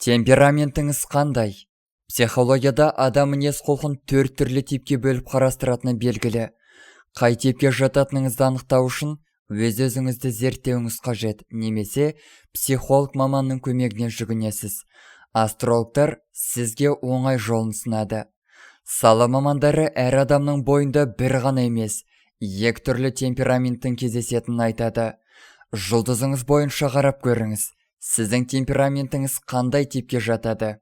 Темпераментіңіз қандай? Психологияда адам мінез-құлқын 4 түрлі типке бөліп қарастыратыны белгілі. Қай типке жататыныңызды анықтау үшін өз-өзіңізді зерттеуіңіз қажет, немесе психолог маманның көмегіне жүгінесіз. Астрологтар сізге оңай жолын сынады. Сала мамандары әр адамның бойында бір ғана емес, 2 түрлі темпераменттің кездесетінін айтады. Жұлдызыңыз бойынша қарап көріңіз. Сіздің темпераментіңіз қандай типке жатады?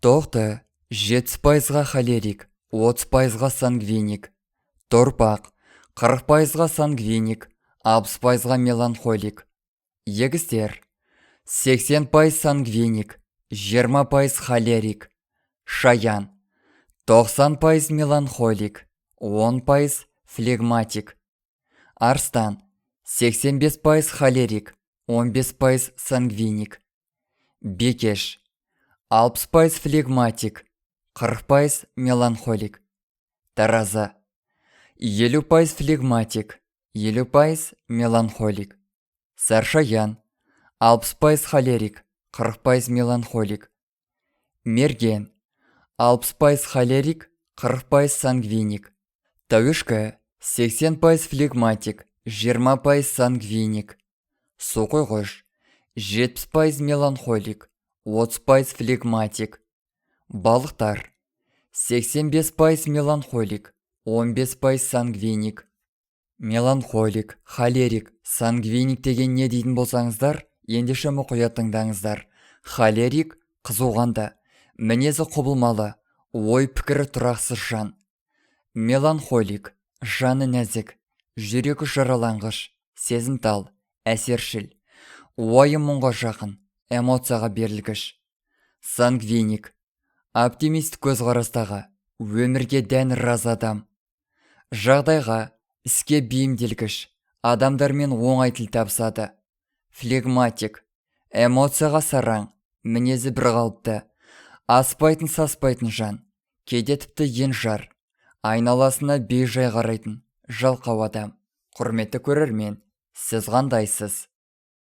Тоқты 7%-ға холерик, 30%-ға сангвиник. Торпақ 40%-ға сангвиник, 60%-ға меланхолик. Егіздер 80% сангвиник, 20% холерик. Шаян 90% меланхолик, 10% флегматик. Арстан 85% холерик, 15% сангвиник. Бекеш 60% флегматик, 40% меланхолик. Тараза 50% флегматик, 50% меланхолик. Саршаян 60% холерик, 40% меланхолик. Мерген 60% холерик, 40% сангвиник. Тауышка 80% флегматик, 20% сангвиник. Суқойғыш 70% меланхолик, 30% флегматик. Балықтар 85% меланхолик, 15% сангвиник. Меланхолик, холерик, сангвиник деген не дейтін болсаңыздар, ендеше мұқият тыңдаңыздар. Холерик қызуғанда, мінезі құбылмалы, ой пікірі тұрақсыз жан. Меланхолик жаны нәзік, жүрегі жараланғыш, сезімтал, әсершіл, ойы мұңға жақын, эмоцияға берілгіш. Сангвиник оптимист көзқарастағы, өмірге дән разы адам. Жағдайға, іске бейімделгіш, адамдармен оңай тіл табысады. Флегматик эмоцияға сараң, мінезі бір қалыпты, аспайтын саспайтын жан, кейде тіпті енжар, айналасына бейжай қарайтын жалқау адам. Құрметті көрермен, сіз қандайсыз?